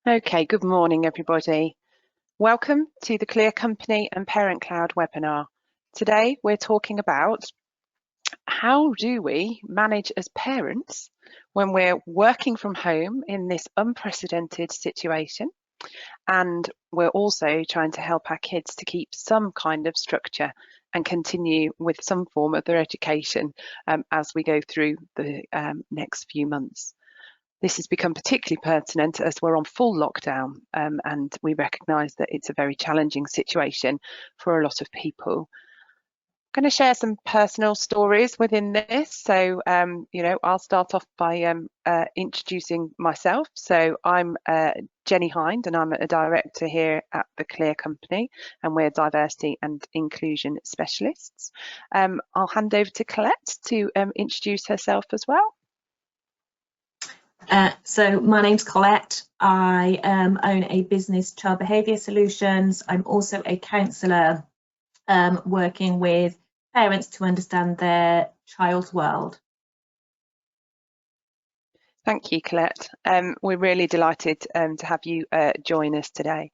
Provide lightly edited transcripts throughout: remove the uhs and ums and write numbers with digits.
Okay, good morning, everybody. Welcome to the Clear Company and Parent Cloud webinar. Today, we're talking about how do we manage as parents when we're working from home in this unprecedented situation, and we're also trying to help our kids to keep some kind of structure and continue with some form of their education as we go through the next few months. This has become particularly pertinent as we're on full lockdown, and we recognise that it's a very challenging situation for a lot of people. I'm going to share some personal stories within this. So, I'll start off by introducing myself. So I'm Jenny Hinde, and I'm a director here at the Clear Company, and we're diversity and inclusion specialists. I'll hand over to Colette to introduce herself as well. So my name's Colette. I own a business, Child Behaviour Solutions. I'm also a counsellor working with parents to understand their child's world. Thank you, Colette. We're really delighted to have you join us today.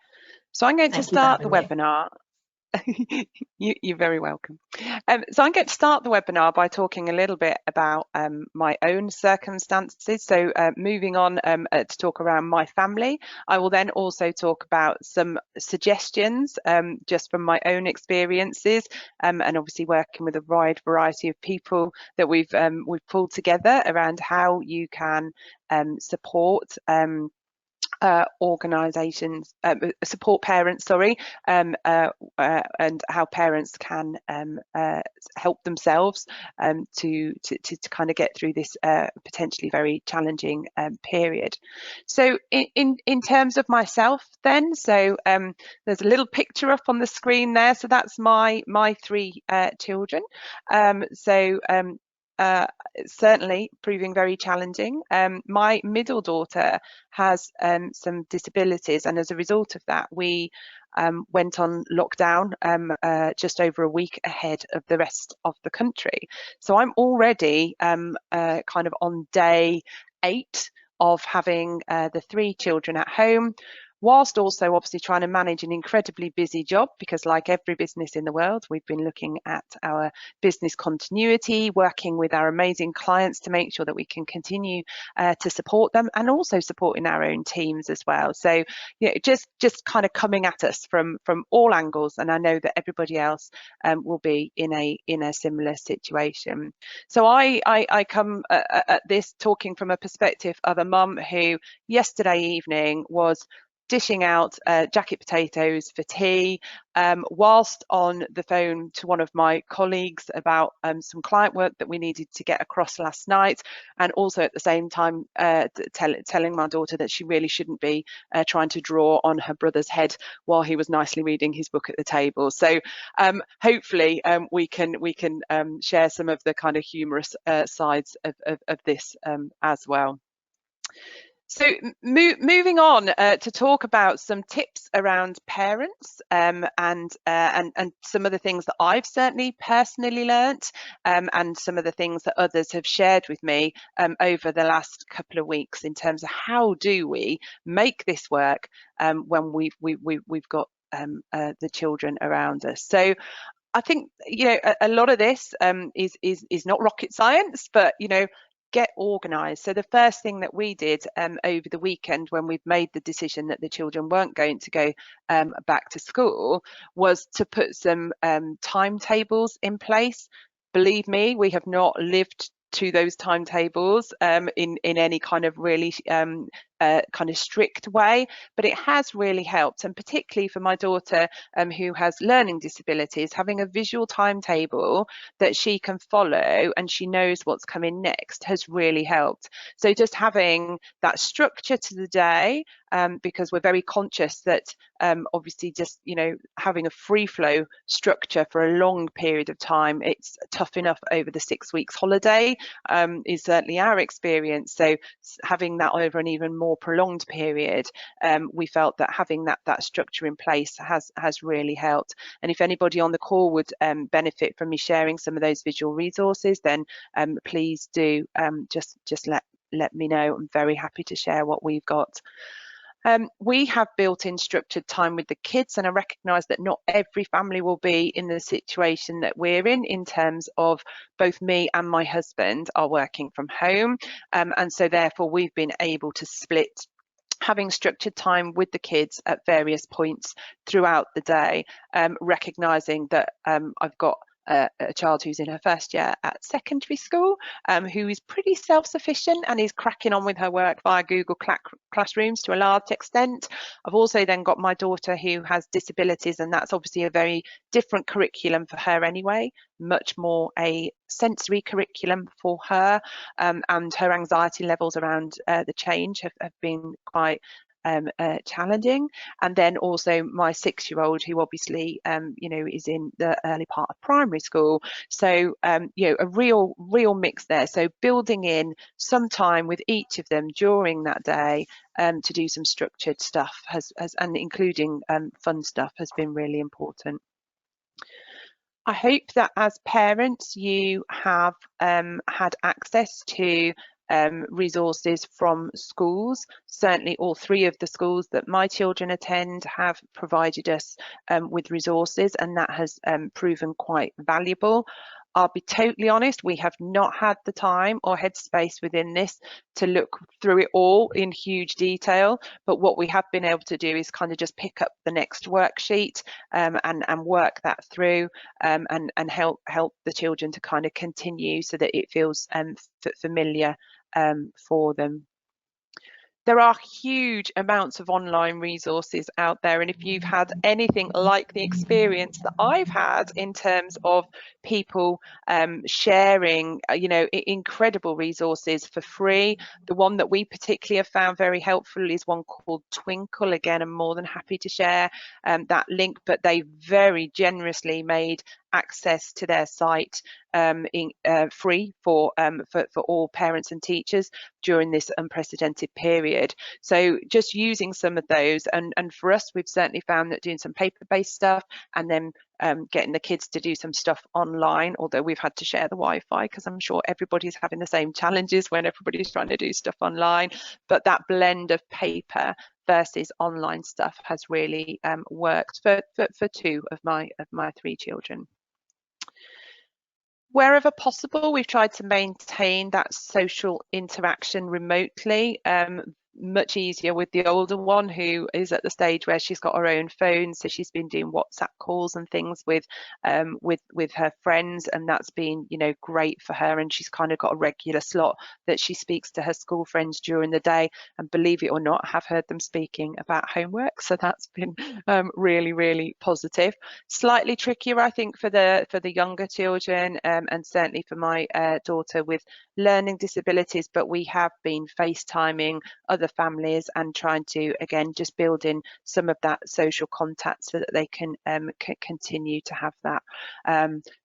So I'm going to start the webinar. You're very welcome. So I'm going to start the webinar by talking a little bit about my own circumstances. So moving on to talk around my family, I will then also talk about some suggestions just from my own experiences, and obviously working with a wide variety of people that we've pulled together around how you can support organisations, support parents, and how parents can help themselves to kind of get through this potentially very challenging period. So in terms of myself then, so there's a little picture up on the screen there. So that's my three children. Certainly proving very challenging. My middle daughter has some disabilities, and as a result of that, we went on lockdown just over a week ahead of the rest of the country. So I'm already kind of on day 8 of having the 3 children at home, whilst also obviously trying to manage an incredibly busy job, because like every business in the world, we've been looking at our business continuity, working with our amazing clients to make sure that we can continue to support them, and also supporting our own teams as well. So just kind of coming at us from all angles, and I know that everybody else will be in a similar situation. So I come at this talking from a perspective of a mum who yesterday evening was dishing out jacket potatoes for tea, whilst on the phone to one of my colleagues about some client work that we needed to get across last night, and also at the same time telling my daughter that she really shouldn't be trying to draw on her brother's head while he was nicely reading his book at the table. So hopefully we can share some of the kind of humorous sides of this as well. So moving on to talk about some tips around parents and some of the things that I've certainly personally learnt, and some of the things that others have shared with me over the last couple of weeks in terms of how do we make this work when we've got the children around us. So I think a lot of this is not rocket science, but get organised. So the first thing that we did over the weekend, when we've made the decision that the children weren't going to go back to school, was to put some timetables in place. Believe me, we have not lived to those timetables in any kind of really kind of strict way, but it has really helped, and particularly for my daughter who has learning disabilities, having a visual timetable that she can follow and she knows what's coming next has really helped. So just having that structure to the day, because we're very conscious that obviously just having a free flow structure for a long period of time, it's tough enough over the 6 weeks holiday, is certainly our experience. So having that over an even more prolonged period, we felt that having that structure in place has really helped. And if anybody on the call would benefit from me sharing some of those visual resources, then please do just let me know. I'm very happy to share what we've got. We have built in structured time with the kids, and I recognise that not every family will be in the situation that we're in terms of both me and my husband are working from home, and so therefore we've been able to split having structured time with the kids at various points throughout the day, recognising that I've got a child who's in her first year at secondary school, who is pretty self-sufficient and is cracking on with her work via Google Classrooms to a large extent. I've also then got my daughter who has disabilities, and that's obviously a very different curriculum for her anyway, much more a sensory curriculum for her, and her anxiety levels around the change have been quite challenging. And then also my 6-year-old, who obviously is in the early part of primary school, so a real mix there. So building in some time with each of them during that day to do some structured stuff has and including fun stuff has been really important. I hope that as parents you have had access to resources from schools. Certainly all 3 of the schools that my children attend have provided us with resources, and that has proven quite valuable. I'll be totally honest, we have not had the time or headspace within this to look through it all in huge detail, but what we have been able to do is kind of just pick up the next worksheet and work that through, and help the children to kind of continue so that it feels familiar for them. There are huge amounts of online resources out there, and if you've had anything like the experience that I've had in terms of people sharing incredible resources for free, the one that we particularly have found very helpful is one called Twinkle. Again, I'm more than happy to share that link, but they very generously made access to their site free for all parents and teachers during this unprecedented period. So just using some of those, and for us, we've certainly found that doing some paper-based stuff and then getting the kids to do some stuff online, although we've had to share the Wi-Fi because I'm sure everybody's having the same challenges when everybody's trying to do stuff online, but that blend of paper versus online stuff has really worked for 2 of my 3 children. Wherever possible, we've tried to maintain that social interaction remotely. Much easier with the older one, who is at the stage where she's got her own phone, so she's been doing WhatsApp calls and things with her friends, and that's been great for her, and she's kind of got a regular slot that she speaks to her school friends during the day, and believe it or not, I have heard them speaking about homework, so that's been really positive. Slightly trickier, I think, for the younger children, and certainly for my daughter with learning disabilities, but we have been FaceTiming other families and trying to again just build in some of that social contact so that they can continue to have that,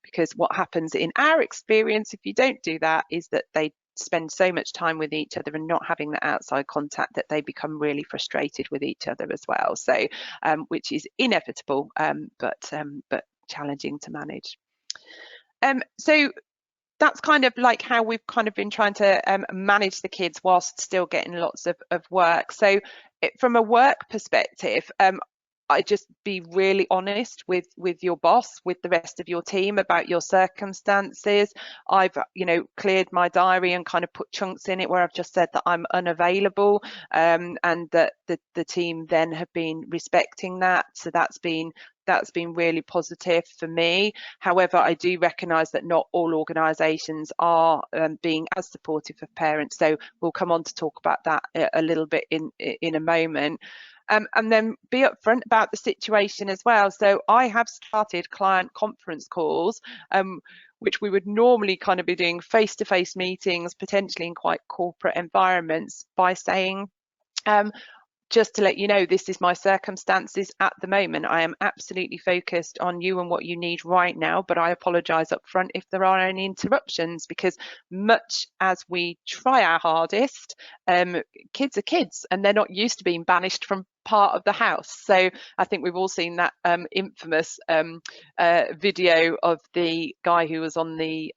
because what happens in our experience if you don't do that is that they spend so much time with each other and not having that outside contact that they become really frustrated with each other as well, so which is inevitable, but challenging to manage. So that's kind of like how we've kind of been trying to manage the kids whilst still getting lots of work. So from a work perspective, I just be really honest with your boss, with the rest of your team about your circumstances. I've cleared my diary and kind of put chunks in it where I've just said that I'm unavailable, and that the team then have been respecting that. So that's been really positive for me. However, I do recognise that not all organisations are being as supportive of parents. So we'll come on to talk about that a little bit in a moment. And then be upfront about the situation as well. So I have started client conference calls, which we would normally kind of be doing face-to-face meetings, potentially in quite corporate environments, by saying, just to let you know, this is my circumstances at the moment. I am absolutely focused on you and what you need right now, but I apologise up front if there are any interruptions, because much as we try our hardest, kids are kids and they're not used to being banished from part of the house. So I think we've all seen that infamous video of the guy who was on the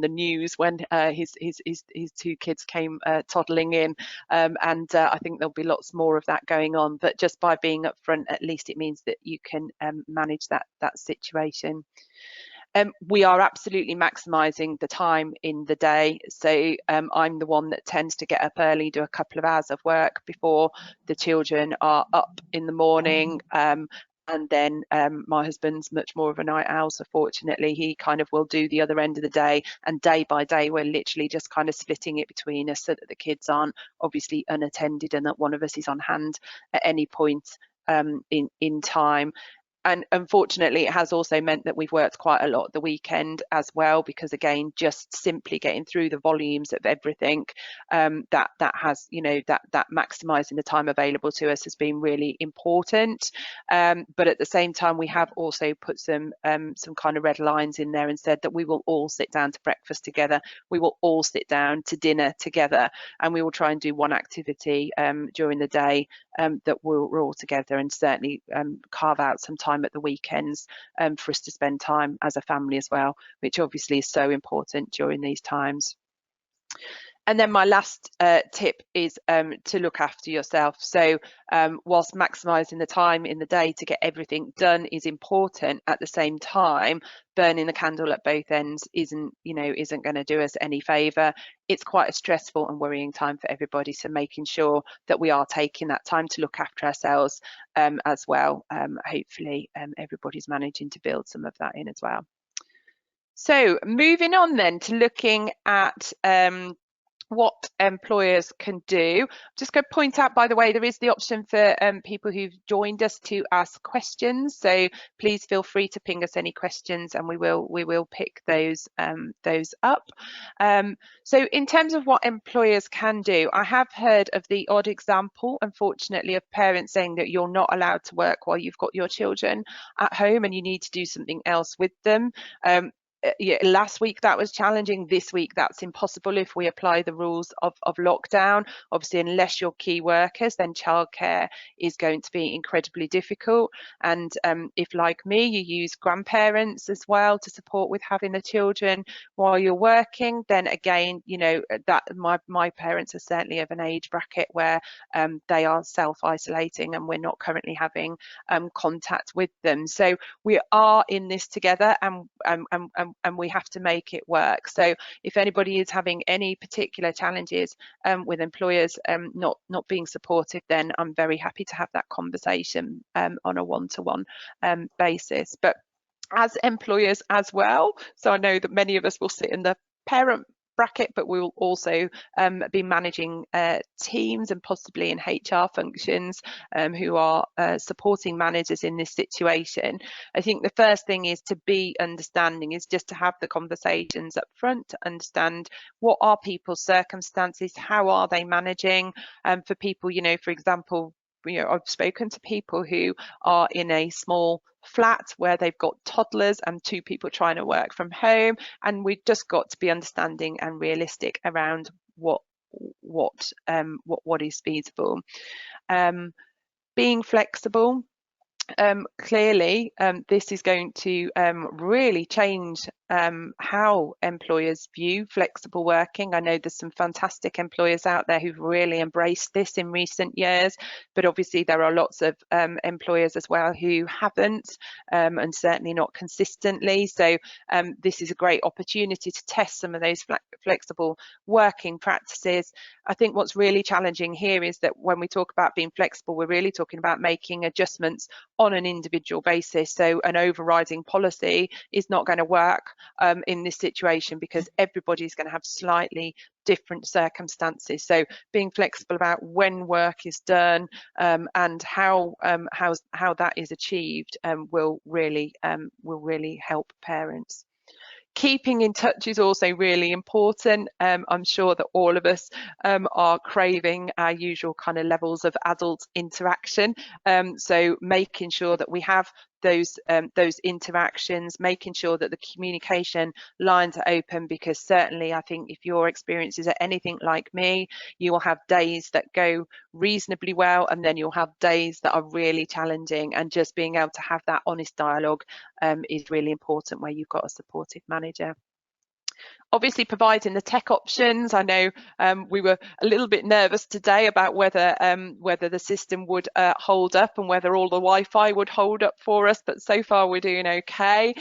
news when his two kids came toddling in, and I think there'll be lots more of that going on. But just by being upfront, at least it means that you can manage that situation. We are absolutely maximising the time in the day. So I'm the one that tends to get up early, do a couple of hours of work before the children are up in the morning. And then my husband's much more of a night owl, so fortunately he kind of will do the other end of the day, and day by day we're literally just kind of splitting it between us so that the kids aren't obviously unattended and that one of us is on hand at any point in time. And unfortunately, it has also meant that we've worked quite a lot the weekend as well, because again, just simply getting through the volumes of everything, that has, you know, that maximising the time available to us has been really important. But at the same time, we have also put some kind of red lines in there and said that we will all sit down to breakfast together, we will all sit down to dinner together, and we will try and do one activity during the day that we're all together, and certainly carve out some time at the weekends for us to spend time as a family as well, which obviously is so important during these times. And then my last tip is to look after yourself. So whilst maximising the time in the day to get everything done is important, at the same time, burning the candle at both ends isn't going to do us any favour. It's quite a stressful and worrying time for everybody. So making sure that we are taking that time to look after ourselves as well. Hopefully everybody's managing to build some of that in as well. So moving on then to looking at what employers can do. Just going to point out, by the way, there is the option for people who've joined us to ask questions. So please feel free to ping us any questions, and we will pick those up. So in terms of what employers can do, I have heard of the odd example, unfortunately, of parents saying that you're not allowed to work while you've got your children at home and you need to do something else with them. Yeah, last week that was challenging. This week that's impossible if we apply the rules of lockdown. Obviously, unless you're key workers, then childcare is going to be incredibly difficult. And if, like me, you use grandparents as well to support with having the children while you're working, then again, you know, that my parents are certainly of an age bracket where they are self-isolating and we're not currently having contact with them. So we are in this together, and we have to make it work. So if anybody is having any particular challenges with employers not being supportive, then I'm very happy to have that conversation on a one-to-one basis. But as employers as well, so I know that many of us will sit in the parent bracket, but we will also be managing teams and possibly in HR functions who are supporting managers in this situation. I think the first thing is to be understanding, is just to have the conversations up front to understand what are people's circumstances, how are they managing. For people, you know, for example, you know, I've spoken to people who are in a small flat where they've got toddlers and two people trying to work from home, and we've just got to be understanding and realistic around what is feasible. Being flexible. Clearly, this is going to really change how employers view flexible working. I know there's some fantastic employers out there who've really embraced this in recent years, but obviously there are lots of employers as well who haven't, and certainly not consistently. So this is a great opportunity to test some of those flexible working practices. I think what's really challenging here is that when we talk about being flexible, we're really talking about making adjustments on an individual basis. So an overriding policy is not going to work in this situation, because everybody's going to have slightly different circumstances. So being flexible about when work is done and how that is achieved will really help parents. Keeping in touch is also really important. I'm sure that all of us are craving our usual kind of levels of adult interaction. So making sure that we have those interactions, making sure that the communication lines are open, because certainly I think if your experiences are anything like me, you will have days that go reasonably well, and then you'll have days that are really challenging, and just being able to have that honest dialogue is really important where you've got a supportive manager. Obviously providing the tech options. I know we were a little bit nervous today about whether the system would hold up and whether all the Wi-Fi would hold up for us, but so far we're doing okay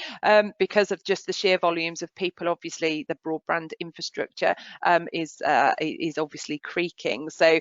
because of just the sheer volumes of people. Obviously the broadband infrastructure is obviously creaking, so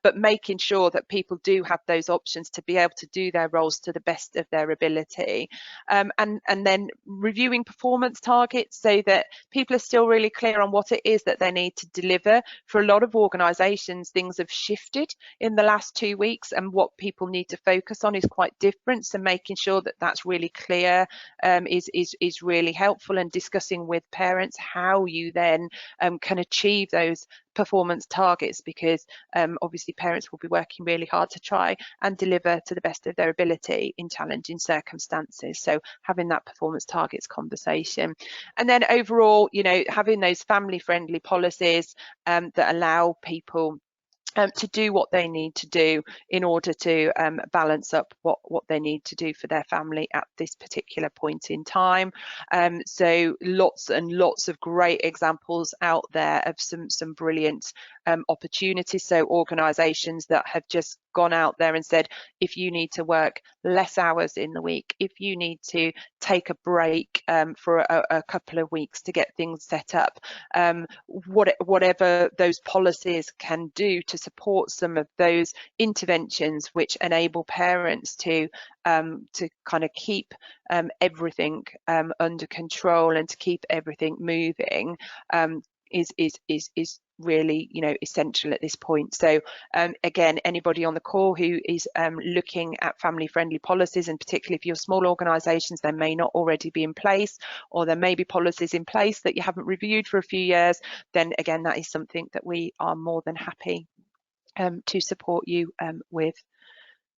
but making sure that people do have those options to be able to do their roles to the best of their ability, and then reviewing performance targets so that people are still really clear on what it is that they need to deliver. For a lot of organisations, things have shifted in the last 2 weeks, and what people need to focus on is quite different. So making sure that that's really clear is really helpful, and discussing with parents how you then can achieve those performance targets, because obviously parents will be working really hard to try and deliver to the best of their ability in challenging circumstances. So having that performance targets conversation, and then overall, you know, having those family friendly policies that allow people to do what they need to do in order to balance up what they need to do for their family at this particular point in time. So lots and lots of great examples out there of some brilliant opportunities. So organisations that have just gone out there and said, if you need to work less hours in the week, if you need to take a break for a couple of weeks to get things set up, whatever those policies can do to support some of those interventions which enable parents to kind of keep everything under control and to keep everything moving is really, you know, essential at this point. So again, anybody on the call who is looking at family friendly policies, and particularly if you're small organisations, they may not already be in place, or there may be policies in place that you haven't reviewed for a few years, then again, that is something that we are more than happy to support you with.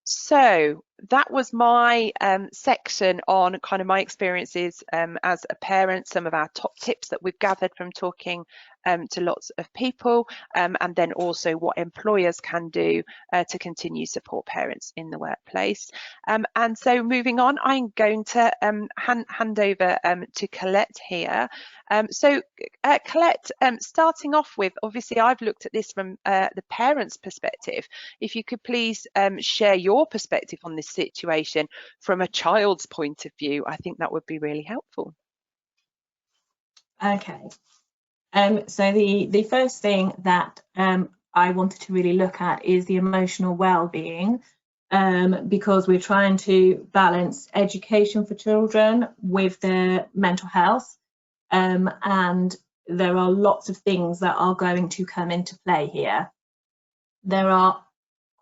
So that was my section on kind of my experiences as a parent, some of our top tips that we've gathered from talking to lots of people, and then also what employers can do to continue to support parents in the workplace. And so moving on, I'm going to hand over to Colette here. So Colette, starting off with, obviously I've looked at this from the parents' perspective. If you could please share your perspective on this situation from a child's point of view, I think that would be really helpful. Okay. So the first thing that I wanted to really look at is the emotional well-being, because we're trying to balance education for children with their mental health, and there are lots of things that are going to come into play here. There are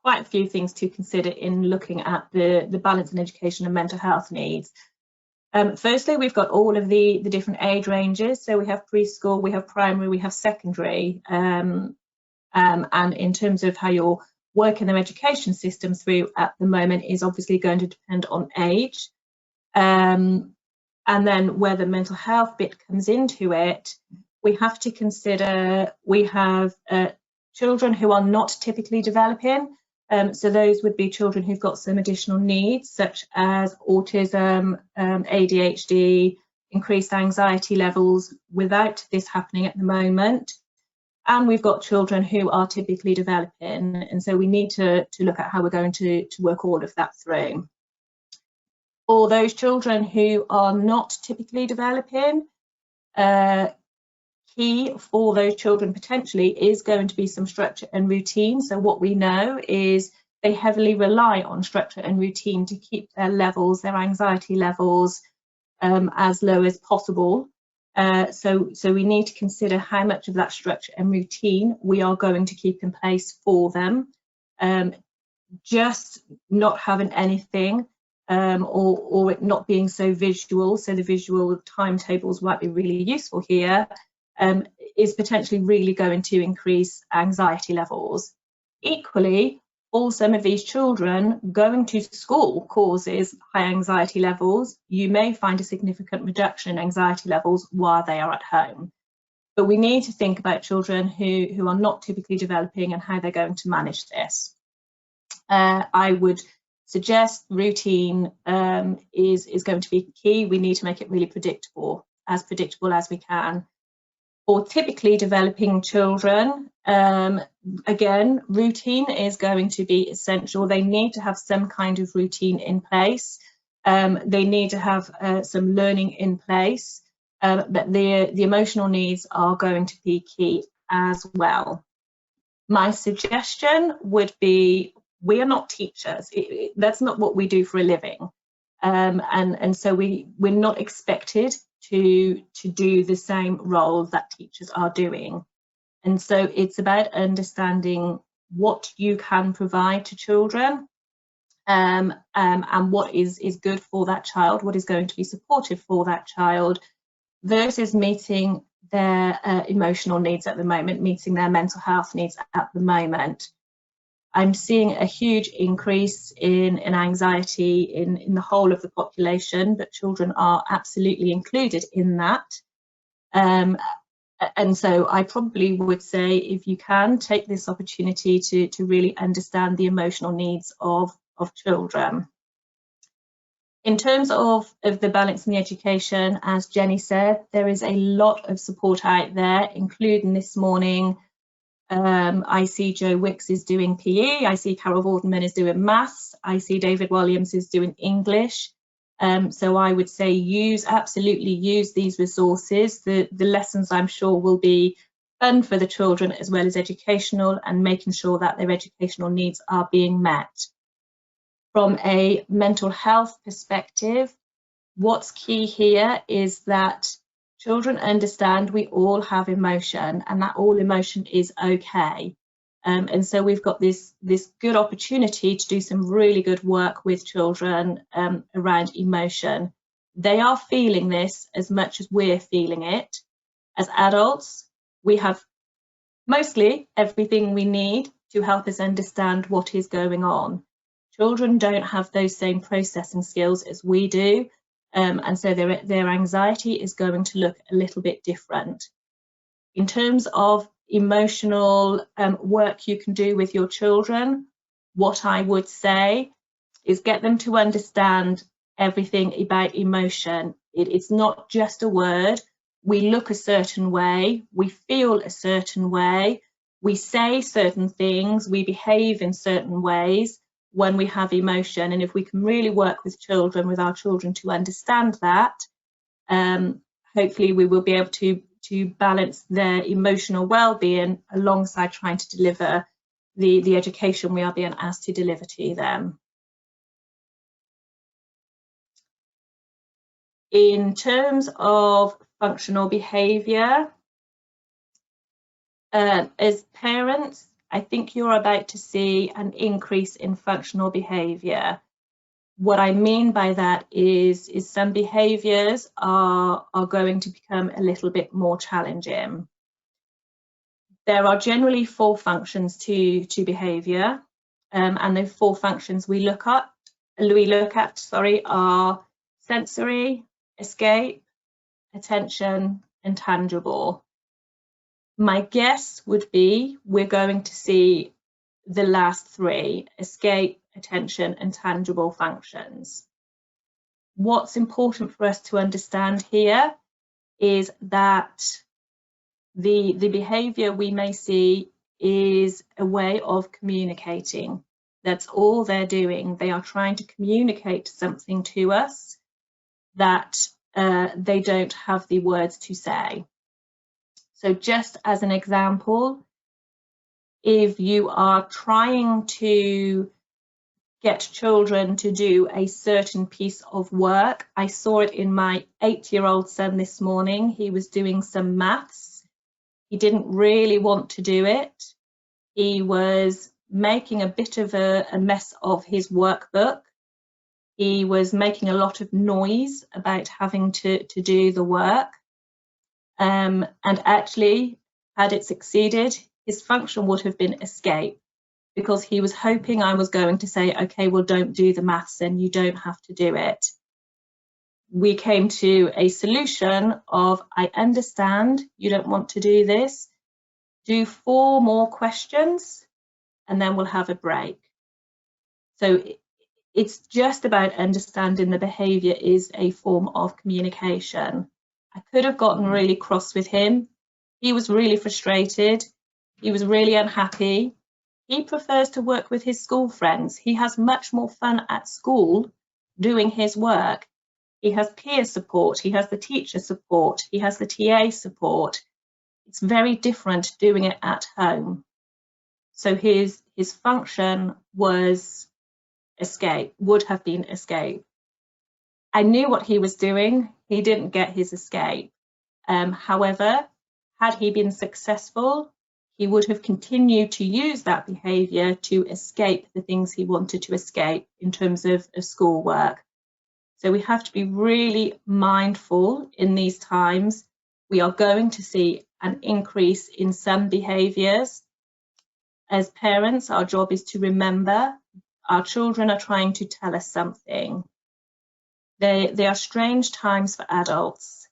quite a few things to consider in looking at the balance in education and mental health needs. Firstly, we've got all of the different age ranges. So we have preschool, we have primary, we have secondary, and in terms of how you're working their education system through at the moment is obviously going to depend on age. And then where the mental health bit comes into it, we have to consider we have children who are not typically developing. So those would be children who've got some additional needs, such as autism, ADHD, increased anxiety levels, without this happening at the moment. And we've got children who are typically developing. And so we need to look at how we're going to work all of that through. For those children who are not typically developing, key for those children potentially is going to be some structure and routine. So what we know is they heavily rely on structure and routine to keep their levels, their anxiety levels, as low as possible. So we need to consider how much of that structure and routine we are going to keep in place for them. Just not having anything, or it not being so visual, so the visual timetables might be really useful here, is potentially really going to increase anxiety levels. Equally, for some of these children, going to school causes high anxiety levels. You may find a significant reduction in anxiety levels while they are at home. But we need to think about children who are not typically developing and how they're going to manage this. I would suggest routine is going to be key. We need to make it really predictable as we can. For typically developing children, again, routine is going to be essential. They need to have some kind of routine in place. They need to have some learning in place, but the emotional needs are going to be key as well. My suggestion would be, we are not teachers. That's not what we do for a living. And so we're not expected to do the same role that teachers are doing. And so it's about understanding what you can provide to children, and what is good for that child, what is going to be supportive for that child, versus meeting their emotional needs at the moment, meeting their mental health needs at the moment. I'm seeing a huge increase in anxiety in the whole of the population, but children are absolutely included in that. And so I probably would say, if you can, take this opportunity to really understand the emotional needs of children. In terms of the balance in the education, as Jenny said, there is a lot of support out there, including this morning. I see Joe Wicks is doing PE, I see Carol Vordenman is doing maths, I see David Williams is doing English. So I would say absolutely use these resources. The lessons, I'm sure, will be fun for the children as well as educational, and making sure that their educational needs are being met. From a mental health perspective, what's key here is that children understand we all have emotion, and that all emotion is okay. And so we've got this good opportunity to do some really good work with children around emotion. They are feeling this as much as we're feeling it. As adults, we have mostly everything we need to help us understand what is going on. Children don't have those same processing skills as we do. And so their anxiety is going to look a little bit different. In terms of emotional work you can do with your children, what I would say is get them to understand everything about emotion. It's not just a word. We look a certain way, we feel a certain way, we say certain things, we behave in certain ways when we have emotion. And if we can really work with our children to understand that, hopefully we will be able to balance their emotional well-being alongside trying to deliver the education we are being asked to deliver to them. In terms of functional behaviour, as parents, I think you're about to see an increase in functional behaviour. What I mean by that is some behaviours are going to become a little bit more challenging. There are generally 4 functions to behaviour, and the 4 functions we look at are sensory, escape, attention, and tangible. My guess would be we're going to see the last 3, escape, attention, and tangible functions. What's important for us to understand here is that the behaviour we may see is a way of communicating. That's all they're doing. They are trying to communicate something to us that they don't have the words to say. So just as an example, if you are trying to get children to do a certain piece of work, I saw it in my 8-year-old son this morning. He was doing some maths. He didn't really want to do it. He was making a bit of a mess of his workbook. He was making a lot of noise about having to do the work. And actually, had it succeeded, his function would have been escape, because he was hoping I was going to say, okay, well, don't do the maths then, you don't have to do it. We came to a solution of, I understand you don't want to do this, do 4 more questions and then we'll have a break. So it's just about understanding the behaviour is a form of communication. I could have gotten really cross with him. He was really frustrated. He was really unhappy. He prefers to work with his school friends. He has much more fun at school doing his work. He has peer support. He has the teacher support. He has the TA support. It's very different doing it at home. So his function was escape, would have been escape. I knew what he was doing. He didn't get his escape. However, had he been successful, he would have continued to use that behaviour to escape the things he wanted to escape in terms of schoolwork. So we have to be really mindful in these times. We are going to see an increase in some behaviours. As parents, our job is to remember our children are trying to tell us something. They are strange times for adults.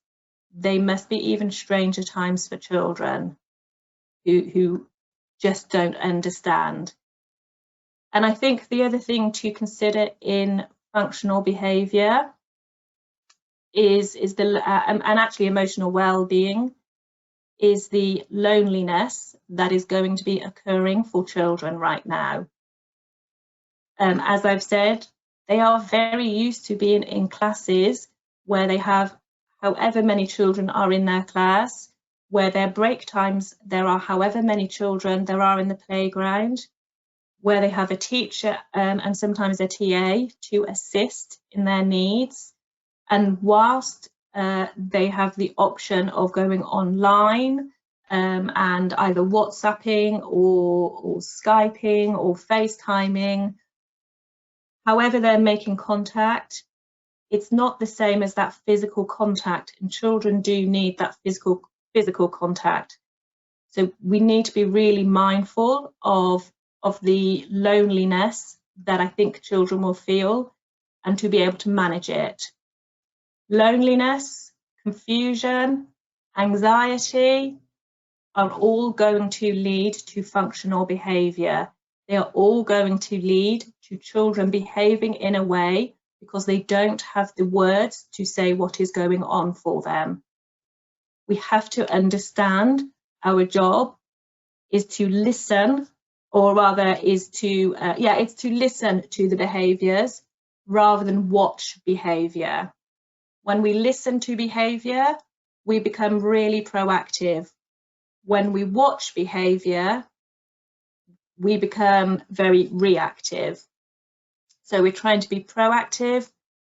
They must be even stranger times for children who just don't understand. And I think the other thing to consider in functional behaviour is the and actually emotional well-being is the loneliness that is going to be occurring for children right now. As I've said, they are very used to being in classes where they have however many children are in their class, where their break times there are however many children there are in the playground, where they have a teacher and sometimes a TA to assist in their needs. And whilst they have the option of going online and either WhatsApping or Skyping or FaceTiming, however they're making contact, it's not the same as that physical contact, and children do need that physical contact. So we need to be really mindful of the loneliness that I think children will feel and to be able to manage it. Loneliness, confusion, anxiety are all going to lead to functional behaviour. They are all going to lead to children behaving in a way because they don't have the words to say what is going on for them. We have to understand our job is to listen, or rather is to, it's to listen to the behaviours rather than watch behaviour. When we listen to behaviour, we become really proactive. When we watch behaviour, we become very reactive. So we're trying to be proactive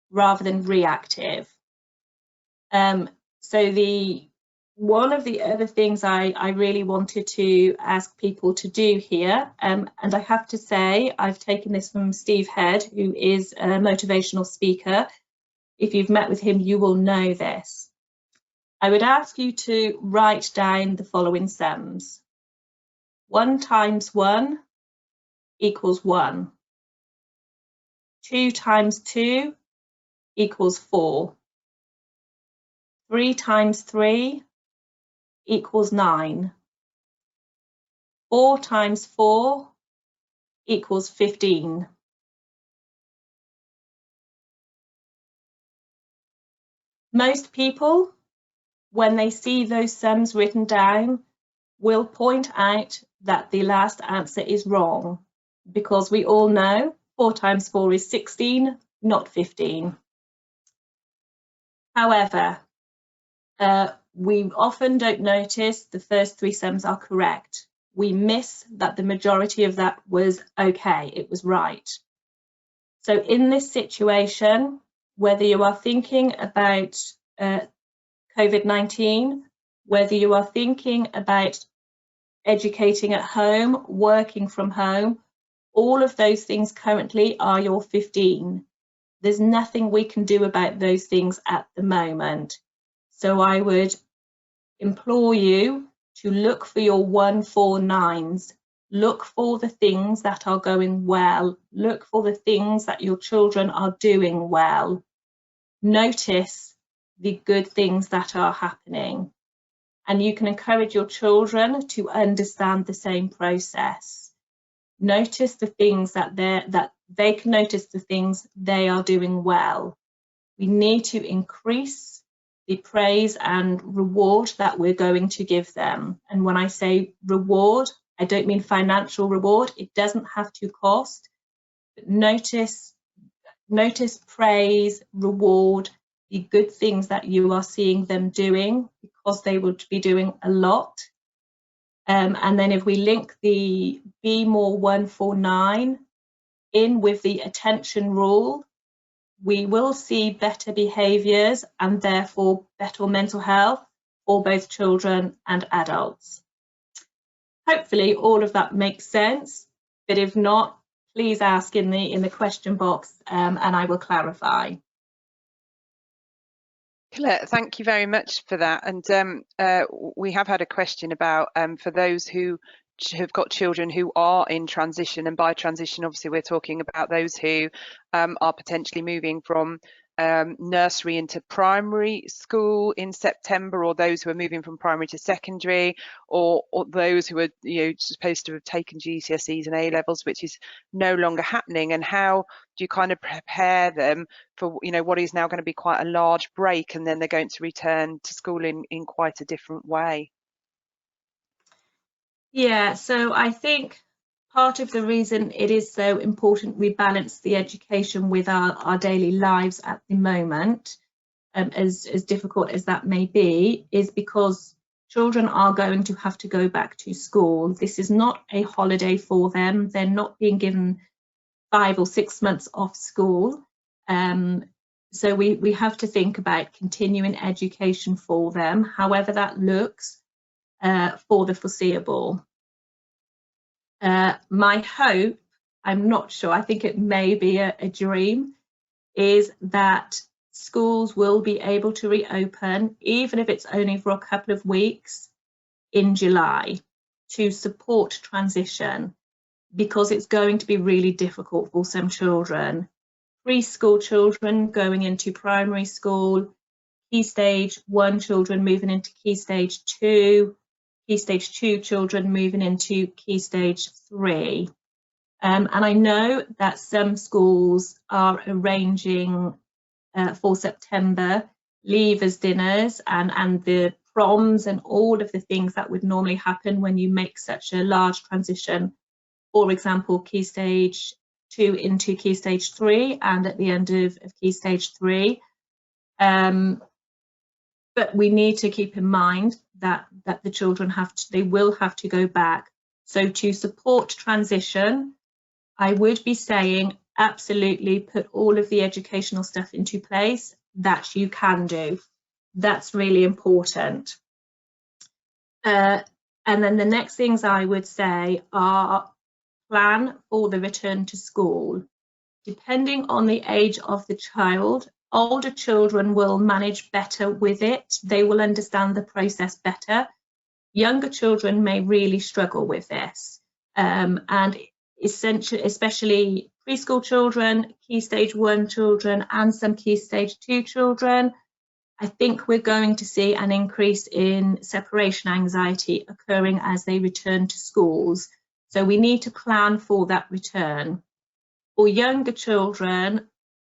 rather than reactive. One of the other things I really wanted to ask people to do here, and I have to say, I've taken this from Steve Head, who is a motivational speaker. If you've met with him, you will know this. I would ask you to write down the following sums. 1 times 1 equals 1. 2 times 2 equals 4. 3 times 3 equals 9. 4 times 4 equals 15. Most people, when they see those sums written down, will point out that the last answer is wrong, because we all know 4 times 4 is 16, not 15. However, we often don't notice the first 3 sums are correct. We miss that the majority of that was okay, it was right. So in this situation, whether you are thinking about COVID-19, whether you are thinking about educating at home, working from home, all of those things currently are your 15. There's nothing we can do about those things at the moment. So I would implore you to look for your 149s. look for the things that are going well. Look for the things that your children are doing well. Notice the good things that are happening. And you can encourage your children to understand the same process. Notice the things that they can notice the things they are doing well. We need to increase the praise and reward that we're going to give them. And when I say reward, I don't mean financial reward. It doesn't have to cost. But notice, praise, reward the good things that you are seeing them doing, because they will be doing a lot. And then if we link the Be More 149 in with the attention rule, we will see better behaviours and therefore better mental health for both children and adults. Hopefully all of that makes sense, but if not, please ask in the question box and I will clarify. Colette, thank you very much for that. And we have had a question about for those who have got children who are in transition, and by transition obviously we're talking about those who are potentially moving from nursery into primary school in September, or those who are moving from primary to secondary, or those who are supposed to have taken GCSEs and A levels, which is no longer happening. And how do you kind of prepare them for what is now going to be quite a large break, and then they're going to return to school in quite a different way? Yeah, so I think part of the reason it is so important we balance the education with our daily lives at the moment, as difficult as that may be, is because children are going to have to go back to school. This is not a holiday for them. They're not being given 5 or 6 months off school. So we have to think about continuing education for them, however that looks, for the foreseeable. My hope, I'm not sure, I think it may be a dream, is that schools will be able to reopen, even if it's only for a couple of weeks in July, to support transition, because it's going to be really difficult for some children. Preschool children going into primary school, Key Stage 1 children moving into Key Stage 2, Key Stage 2 children moving into Key Stage 3. And I know that some schools are arranging for September leavers dinners and the proms and all of the things that would normally happen when you make such a large transition. For example, Key Stage 2 into Key Stage 3 and at the end of Key Stage 3. But we need to keep in mind that the children they will have to go back. So to support transition, I would be saying absolutely put all of the educational stuff into place that you can do. That's really important. And then the next things I would say are plan for the return to school. Depending on the age of the child, older children will manage better with it. They will understand the process better. Younger children may really struggle with this. And especially preschool children, Key Stage 1 children, and some Key Stage 2 children, I think we're going to see an increase in separation anxiety occurring as they return to schools. So we need to plan for that return. For younger children,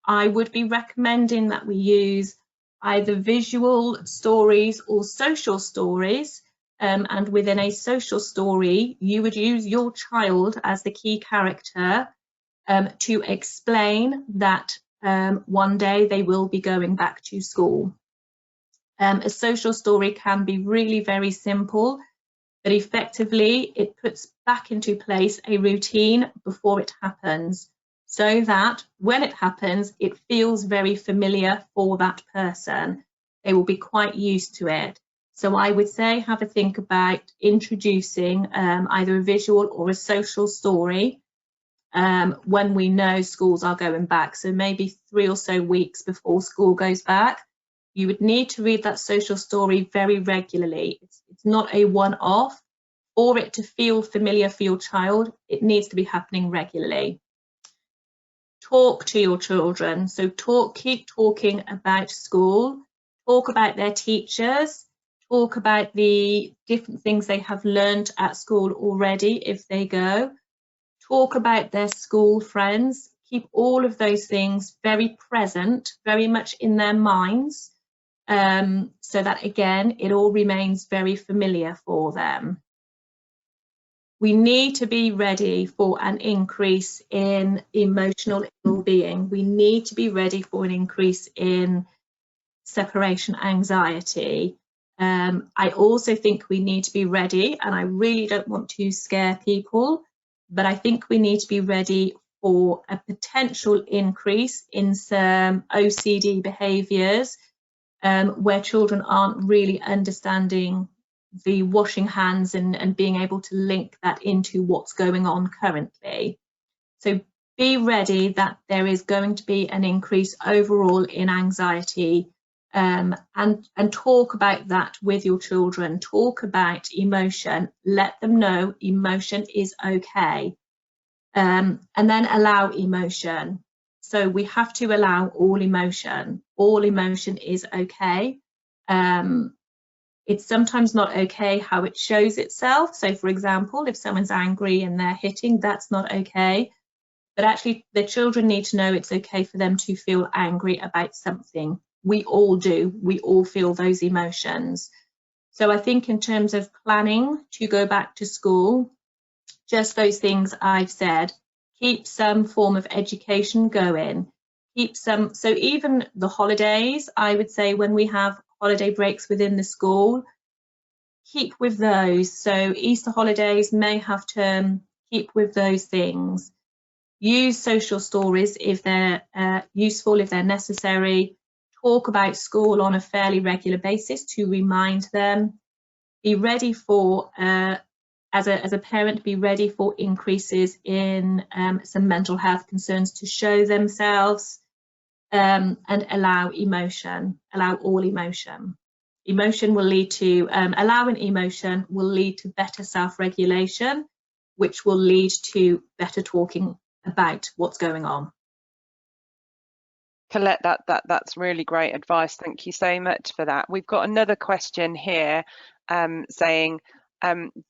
I would be recommending that we use either visual stories or social stories. And within a social story, you would use your child as the key character to explain that one day they will be going back to school. A social story can be really very simple, but effectively it puts back into place a routine before it happens, so that when it happens, it feels very familiar for that person. They will be quite used to it. So I would say have a think about introducing either a visual or a social story when we know schools are going back. So maybe 3 or so weeks before school goes back, you would need to read that social story very regularly. It's not a one-off. for it to feel familiar for your child, it needs to be happening regularly. Talk to your children. So keep talking about school, talk about their teachers, talk about the different things they have learned at school already if they go, talk about their school friends, keep all of those things very present, very much in their minds, so that again, it all remains very familiar for them. We need to be ready for an increase in emotional well-being. We need to be ready for an increase in separation anxiety. I also think we need to be ready, and I really don't want to scare people, but I think we need to be ready for a potential increase in some OCD behaviours where children aren't really understanding the washing hands and being able to link that into what's going on currently. So be ready that there is going to be an increase overall in anxiety, and talk about that with your children. Talk about emotion, let them know emotion is okay, and then allow emotion. So we have to allow all emotion. All emotion is okay. It's sometimes not okay how it shows itself. So for example, if someone's angry and they're hitting, that's not okay. But actually the children need to know it's okay for them to feel angry about something. We all do. We all feel those emotions. So I think in terms of planning to go back to school, just those things I've said, keep some form of education going. Keep some, so even the holidays, I would say when we have holiday breaks within the school, keep with those. So Easter holidays, May half term, keep with those things. Use social stories if they're useful, if they're necessary. Talk about school on a fairly regular basis to remind them. Be ready for, as a parent, be ready for increases in some mental health concerns to show themselves, and allow emotion, allow all emotion. Emotion will lead to, allowing emotion will lead to better self-regulation, which will lead to better talking about what's going on. Colette, that's really great advice. Thank you so much for that. We've got another question here saying,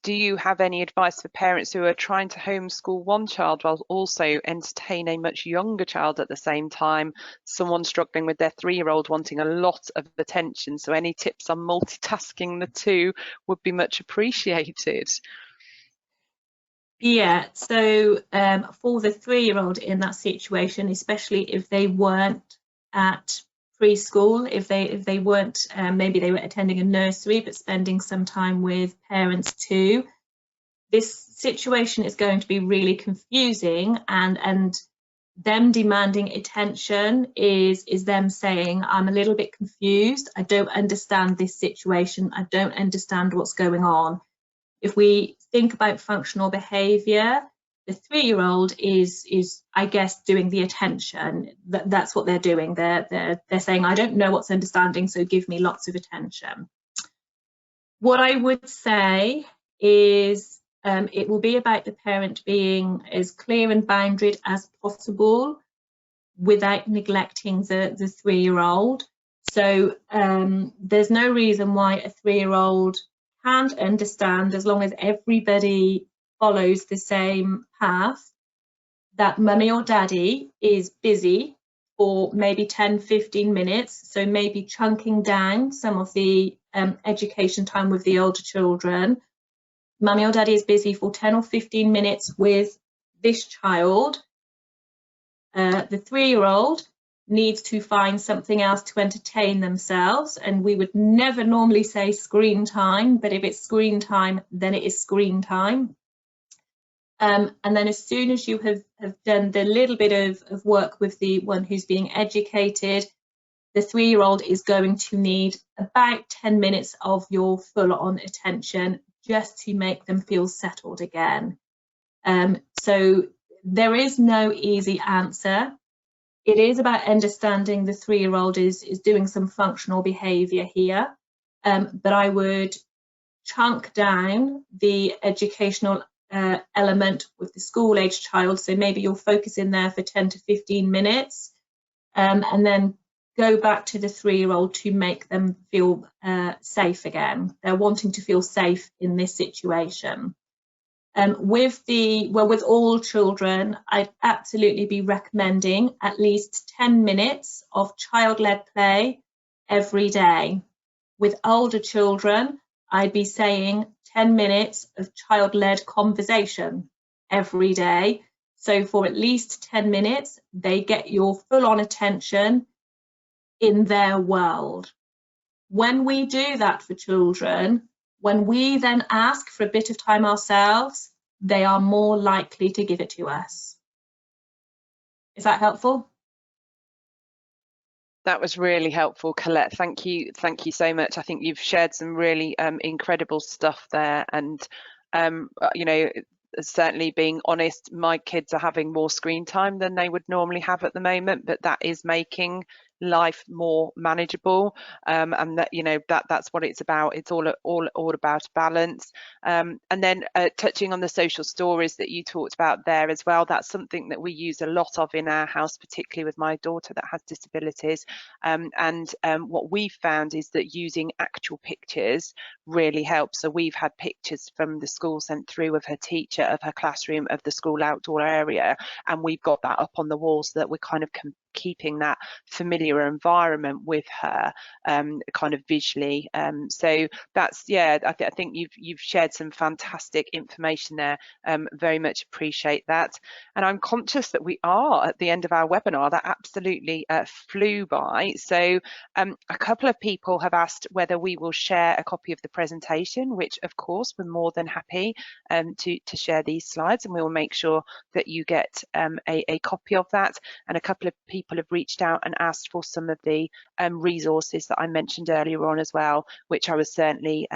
do you have any advice for parents who are trying to homeschool one child while also entertain a much younger child at the same time? Someone struggling with their 3-year-old wanting a lot of attention. So any tips on multitasking the two would be much appreciated. Yeah, so for the 3-year-old in that situation, especially if they weren't at preschool, if they weren't, maybe they were attending a nursery but spending some time with parents too, this situation is going to be really confusing, and them demanding attention is them saying, I'm a little bit confused, I don't understand this situation, I don't understand what's going on. If we think about functional behaviour, the 3-year-old is I guess doing the attention. That's what they're doing. They're saying, I don't know what's understanding, so give me lots of attention. What I would say is it will be about the parent being as clear and boundaried as possible without neglecting the 3-year-old. So there's no reason why a 3-year-old can't understand, as long as everybody follows the same path, that mummy or daddy is busy for maybe 10-15 minutes, so maybe chunking down some of the education time with the older children. Mummy or daddy is busy for 10 or 15 minutes with this child. The 3-year-old needs to find something else to entertain themselves, and we would never normally say screen time, but if it's screen time, then it is screen time. And then as soon as you have done the little bit of work with the one who's being educated, the 3-year-old is going to need about 10 minutes of your full-on attention just to make them feel settled again. So there is no easy answer. It is about understanding the 3-year-old is doing some functional behaviour here, but I would chunk down the educational element with the school age child. So maybe you'll focus in there for 10 to 15 minutes and then go back to the 3-year-old to make them feel safe again. They're wanting to feel safe in this situation. With all children, I'd absolutely be recommending at least 10 minutes of child-led play every day. With older children, I'd be saying 10 minutes of child-led conversation every day. So for at least 10 minutes, they get your full-on attention in their world. When we do that for children, when we then ask for a bit of time ourselves, they are more likely to give it to us. Is that helpful? That was really helpful, Colette. Thank you so much. I think you've shared some really incredible stuff there, and you know, certainly being honest, my kids are having more screen time than they would normally have at the moment, but that is making life more manageable, and that, you know, that's what it's about. It's all about balance. And then touching on the social stories that you talked about there as well, that's something that we use a lot of in our house, particularly with my daughter that has disabilities. What we've found is that using actual pictures really helps. So we've had pictures from the school sent through of her teacher, of her classroom, of the school outdoor area, and we've got that up on the wall so that we're kind of keeping that familiar environment with her, kind of visually. So that's, yeah, I think you've shared some fantastic information there. Very much appreciate that. And I'm conscious that we are at the end of our webinar. That absolutely flew by. So a couple of people have asked whether we will share a copy of the presentation, which of course we're more than happy to share these slides, and we will make sure that you get a copy of that. And a couple of people have reached out and asked for some of the resources that I mentioned earlier on as well, which I will certainly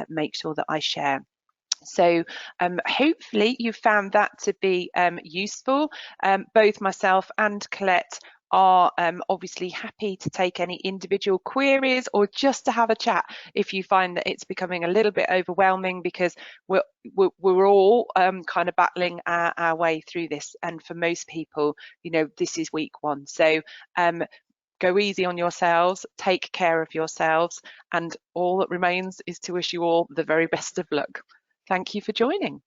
make sure that I share. So hopefully you found that to be useful. Both myself and Colette are obviously happy to take any individual queries or just to have a chat if you find that it's becoming a little bit overwhelming, because we're all kind of battling our way through this, and for most people, you know, this is week 1. So go easy on yourselves, take care of yourselves, and all that remains is to wish you all the very best of luck. Thank you for joining.